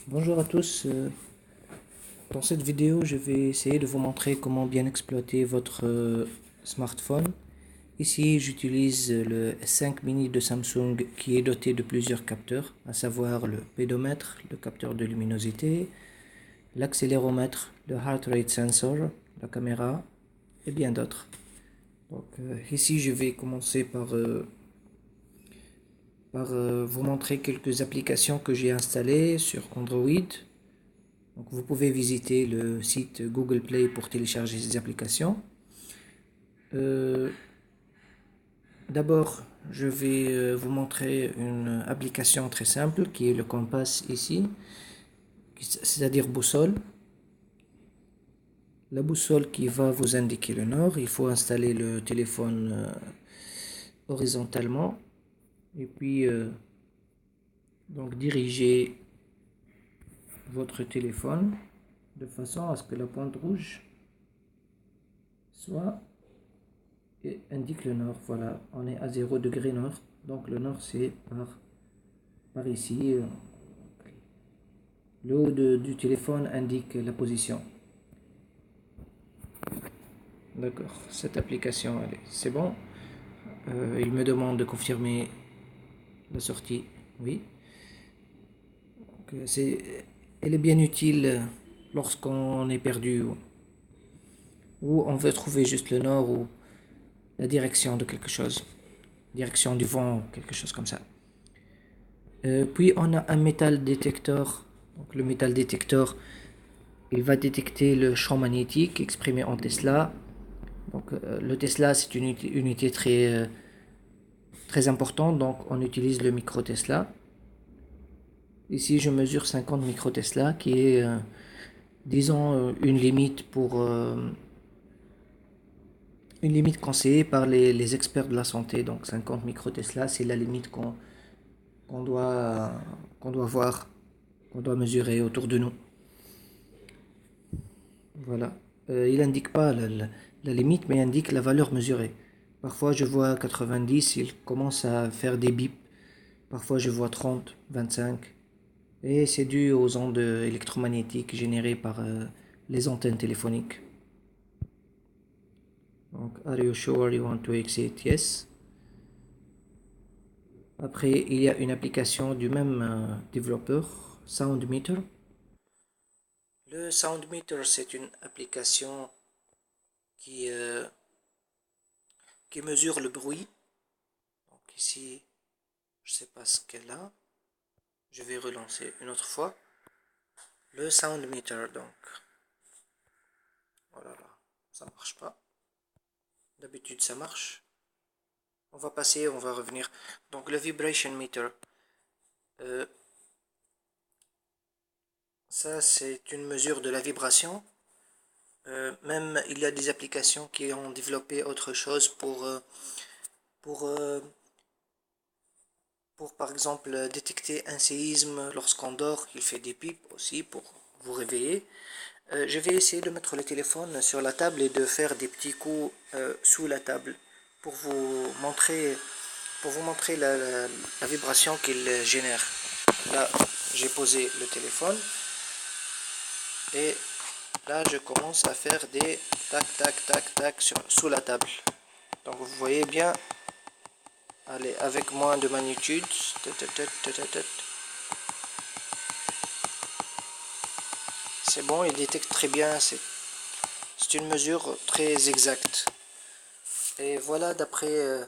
Bonjour à tous. Dans cette vidéo, je vais essayer de vous montrer comment bien exploiter votre smartphone. Ici, j'utilise le S5 mini de Samsung qui est doté de plusieurs capteurs, à savoir le pédomètre, le capteur de luminosité, l'accéléromètre, le heart rate sensor, la caméra et bien d'autres. Donc, ici, je vais commencer par vous montrer quelques applications que j'ai installées sur Android. Donc vous pouvez visiter le site Google Play pour télécharger ces applications. Euh, D'abord, je vais vous montrer une application très simple qui est le Compass ici, c'est-à-dire boussole. La boussole qui va vous indiquer le nord. Il faut installer le téléphone horizontalement et puis donc diriger votre téléphone de façon à ce que la pointe rouge soit et indique le nord. Voilà, on est à 0 degré nord. Donc le nord c'est par ici. Le haut du téléphone indique la position. D'accord, cette application, c'est bon. Il me demande de confirmer la sortie. Oui. Donc, elle est bien utile lorsqu'on est perdu ou on veut trouver juste le nord ou la direction de quelque chose. Direction du vent, quelque chose comme ça. Puis on a un métal détecteur. Donc, le métal détecteur, il va détecter le champ magnétique exprimé en Tesla. Donc, le Tesla, c'est une unité très importante, donc on utilise le micro Tesla. Ici, je mesure 50 micro Tesla, qui est, disons, une limite conseillée par les experts de la santé. Donc, 50 micro Tesla, c'est la limite qu'on doit, qu'on doit voir, qu'on doit mesurer autour de nous. Voilà. Il n'indique pas la limite, mais il indique la valeur mesurée. Parfois, je vois 90, il commence à faire des bips. Parfois, je vois 30, 25. Et c'est dû aux ondes électromagnétiques générées par les antennes téléphoniques. Donc, are you sure you want to exit? Yes. Après, il y a une application du même développeur, SoundMeter. Le SoundMeter, c'est une application qui, euh, qui mesure le bruit. Donc ici, je ne sais pas ce qu'elle a. Je vais relancer une autre fois. Le SoundMeter, donc. Voilà, ça marche pas. D'habitude, ça marche. On va passer, on va revenir. Donc le vibration meter, euh, ça c'est une mesure de la vibration. Même il y a des applications qui ont développé autre chose pour, euh, pour par exemple détecter un séisme lorsqu'on dort. Il fait des pips aussi pour vous réveiller. Je vais essayer de mettre le téléphone sur la table et de faire des petits coups sous la table pour vous montrer, la vibration qu'il génère. Là, j'ai posé le téléphone et là, je commence à faire des tac, tac, tac, tac sous la table. Donc, vous voyez bien, allez, avec moins de magnitude, c'est bon, il détecte très bien, c'est une mesure très exacte. Et voilà, d'après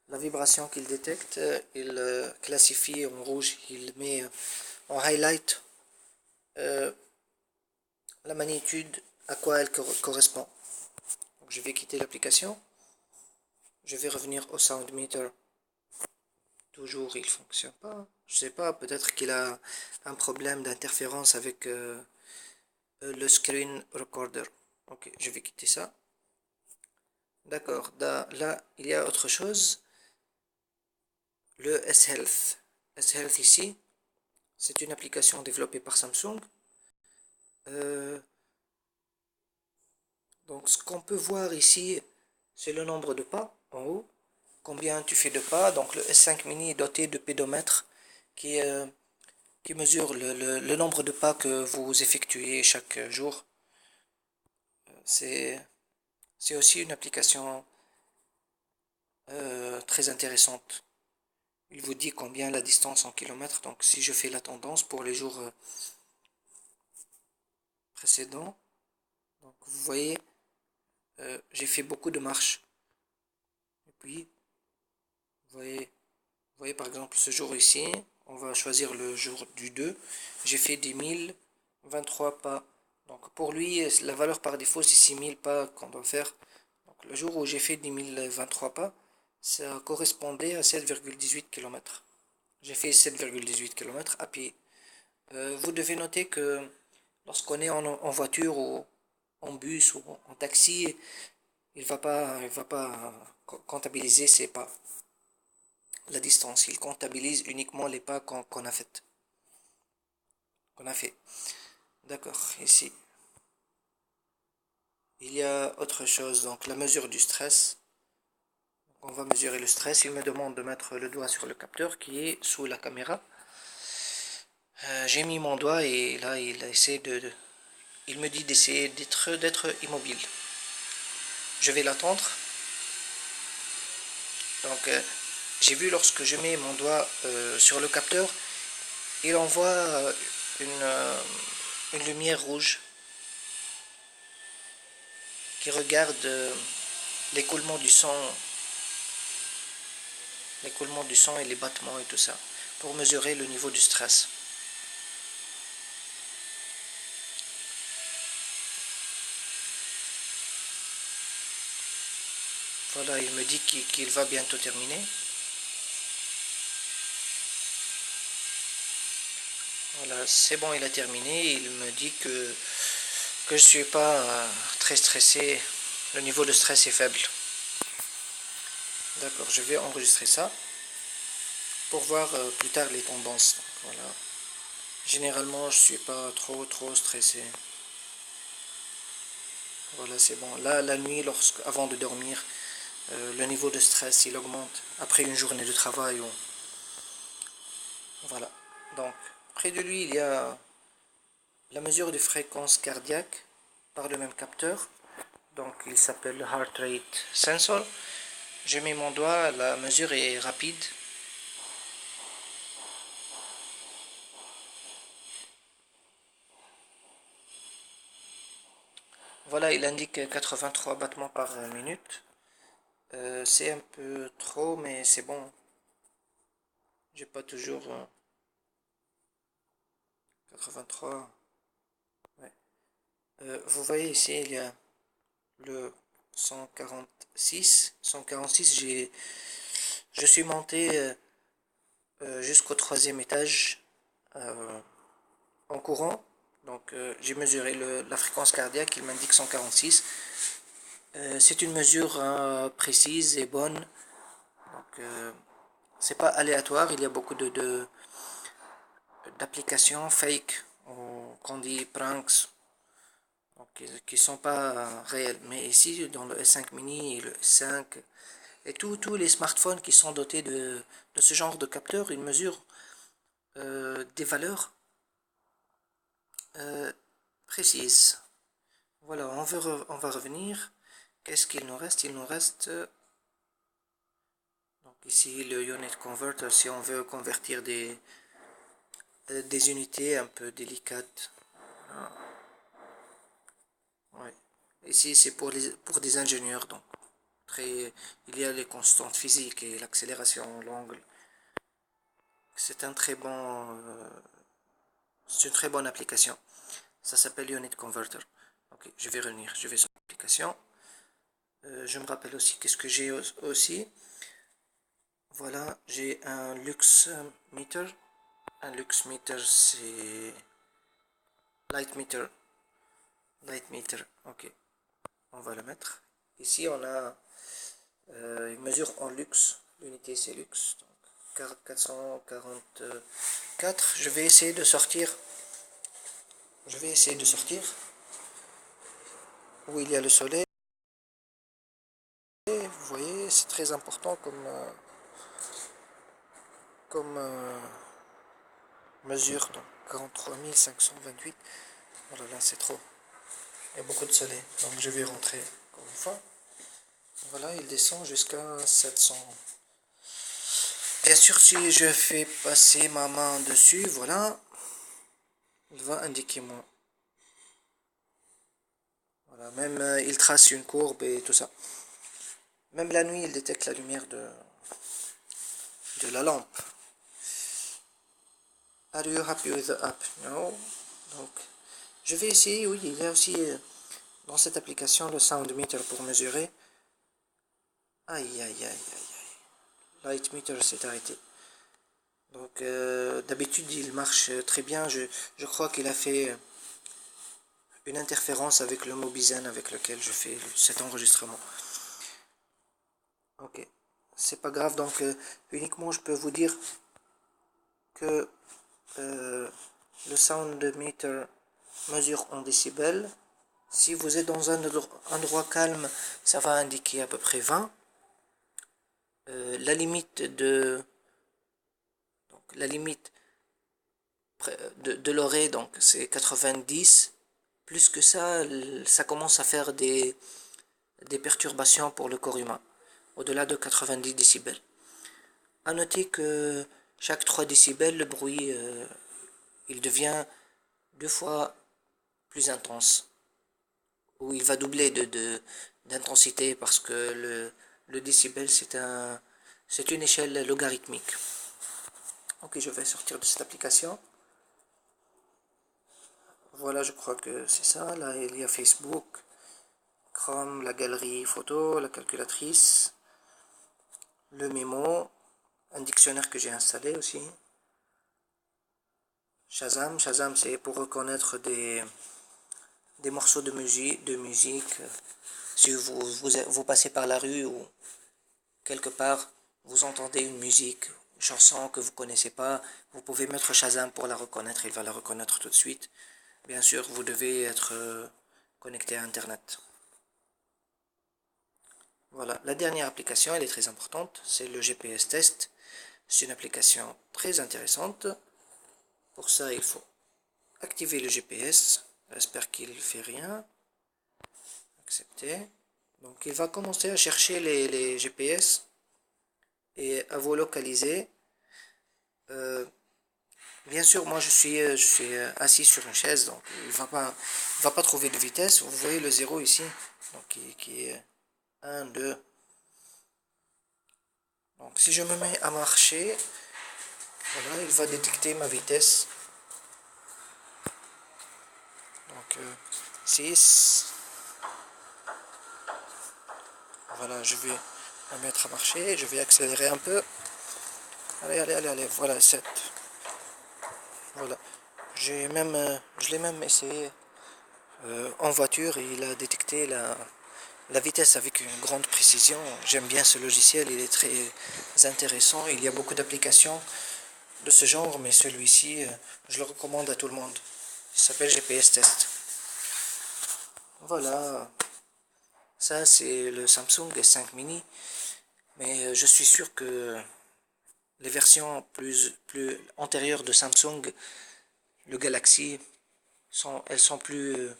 la vibration qu'il détecte, il classifie en rouge, il met en highlight la magnitude à quoi elle correspond. Donc, je vais quitter l'application. Je vais revenir au sound meter. Toujours, il fonctionne pas. Je sais pas, peut-être qu'il a un problème d'interférence avec le screen recorder. Ok, je vais quitter ça. D'accord, là, il y a autre chose. Le S-Health. S-Health ici, c'est une application développée par Samsung. Euh, donc, ce qu'on peut voir ici, c'est le nombre de pas en haut. Combien tu fais de pas. Donc, le S5 mini est doté de pédomètre qui qui mesure le nombre de pas que vous effectuez chaque jour. C'est, c'est aussi une application très intéressante. Il vous dit combien la distance en kilomètres. Donc si je fais la tendance pour les jours précédents, donc vous voyez, j'ai fait beaucoup de marches. Et puis, vous voyez par exemple ce jour ici, on va choisir le jour du 2. J'ai fait 10 023 pas. Donc pour lui, la valeur par défaut, c'est 6000 pas qu'on doit faire. Donc le jour où j'ai fait 10 023 pas, ça correspondait à 7,18 km. J'ai fait 7,18 km à pied. Vous devez noter que lorsqu'on est en voiture ou en bus ou en taxi, il va pas comptabiliser ses pas, la distance. Il comptabilise uniquement les pas qu'on a fait. Qu'on a fait. D'accord, ici. Il y a autre chose, donc la mesure du stress. On va mesurer le stress. Il me demande de mettre le doigt sur le capteur qui est sous la caméra. J'ai mis mon doigt et là il me dit d'essayer d'être immobile. Je vais l'attendre. Donc j'ai vu lorsque je mets mon doigt sur le capteur, il envoie une, euh, une lumière rouge qui regarde l'écoulement du sang, l'écoulement du sang et les battements et tout ça, pour mesurer le niveau du stress. Voilà, il me dit qu'il va bientôt terminer. Voilà, c'est bon, il a terminé. Il me dit que je suis pas très stressé. Le niveau de stress est faible. D'accord, je vais enregistrer ça pour voir plus tard les tendances. Donc, voilà. Généralement, je suis pas trop stressé. Voilà, c'est bon. Là, la nuit, avant de dormir, le niveau de stress, il augmente après une journée de travail. Voilà. Donc, près de lui, il y a la mesure de fréquence cardiaque par le même capteur. Donc, il s'appelle Heart Rate Sensor. Je mets mon doigt, la mesure est rapide. Voilà, il indique 83 battements par minute. C'est un peu trop, mais c'est bon. J'ai pas toujours 83. Ouais. Vous voyez ici, il y a le 146. 146, je suis monté jusqu'au troisième étage en courant. Donc j'ai mesuré la fréquence cardiaque, il m'indique 146. C'est une mesure précise et bonne. Donc c'est pas aléatoire, il y a beaucoup d'applications fake, qu'on dit pranks, donc, qui sont pas réelles. Mais ici, dans le S5 mini et le S5, et tous les smartphones qui sont dotés de ce genre de capteur, ils mesurent des valeurs précises. Voilà, on va revenir. Qu'est-ce qu'il nous reste? Il nous reste donc ici le unit converter si on veut convertir des unités un peu délicates. Ah, ouais. Ici c'est pour des ingénieurs, donc il y a les constantes physiques et l'accélération, l'angle. C'est un très bon, c'est une très bonne application. Ça s'appelle Unit Converter. Ok, je vais revenir, je vais sur l'application. Je me rappelle aussi qu'est-ce que j'ai aussi. Voilà, j'ai un Lux Meter. Un Lux Meter, c'est Light Meter. Light Meter, ok. On va le mettre. Ici, on a une mesure en lux. L'unité, c'est lux. Donc, 444. Je vais essayer de sortir. Je vais essayer de sortir où il y a le soleil. Vous voyez, c'est très important comme mesure donc 43 528. Voilà, là c'est trop. Il y a beaucoup de soleil. Donc je vais rentrer encore une fois. Voilà, il descend jusqu'à 700. Bien sûr, si je fais passer ma main dessus, voilà, il va indiquer moi. Voilà, même il trace une courbe et tout ça. Même la nuit, il détecte la lumière de la lampe. Are you happy with the app? No. Donc, je vais essayer, oui, il y a aussi dans cette application le sound meter pour mesurer. Aïe, aïe, aïe, aïe, aïe. Light meter s'est arrêté. Donc, d'habitude, il marche très bien. Je crois qu'il a fait une interférence avec le Mobizen avec lequel je fais cet enregistrement. Ok, c'est pas grave, donc uniquement je peux vous dire que le sound meter mesure en décibels. Si vous êtes dans un endroit calme, ça va indiquer à peu près 20. La limite de l'oreille, donc c'est 90. Plus que ça commence à faire des perturbations pour le corps humain, au-delà de 90 décibels. A noter que chaque 3 décibels, le bruit il devient 2 fois plus intense, ou il va doubler d'intensité parce que le décibel c'est une échelle logarithmique. Ok, je vais sortir de cette application. Voilà, je crois que c'est ça. Là, il y a Facebook, Chrome, la galerie photo, la calculatrice, le mémo, un dictionnaire que j'ai installé aussi. Shazam, c'est pour reconnaître des morceaux de musique. Si vous passez par la rue ou quelque part, vous entendez une musique, une chanson que vous ne connaissez pas, vous pouvez mettre Shazam pour la reconnaître, il va la reconnaître tout de suite. Bien sûr, vous devez être connecté à Internet. Voilà, la dernière application, elle est très importante, c'est le GPS Test. C'est une application très intéressante. Pour ça, il faut activer le GPS. J'espère qu'il ne fait rien. Accepter. Donc, il va commencer à chercher les GPS et à vous localiser. Bien sûr, moi je suis assis sur une chaise, donc il va pas trouver de vitesse. Vous voyez le 0 ici, donc qui est 1, 2. Donc si je me mets à marcher, voilà, il va détecter ma vitesse. Donc 6. Voilà, je vais me mettre à marcher, je vais accélérer un peu. Allez, voilà, 7. Voilà. Je l'ai même essayé en voiture et il a détecté la vitesse avec une grande précision. J'aime bien ce logiciel, il est très intéressant. Il y a beaucoup d'applications de ce genre, mais celui-ci, je le recommande à tout le monde. Il s'appelle GPS Test. Voilà, ça c'est le Samsung S5 mini, mais je suis sûr que les versions plus antérieures de Samsung, le Galaxy, elles sont plus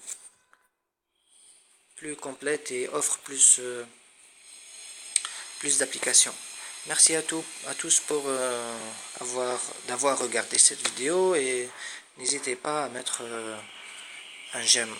complètes et offrent plus d'applications. Merci à tous pour d'avoir regardé cette vidéo et n'hésitez pas à mettre un j'aime.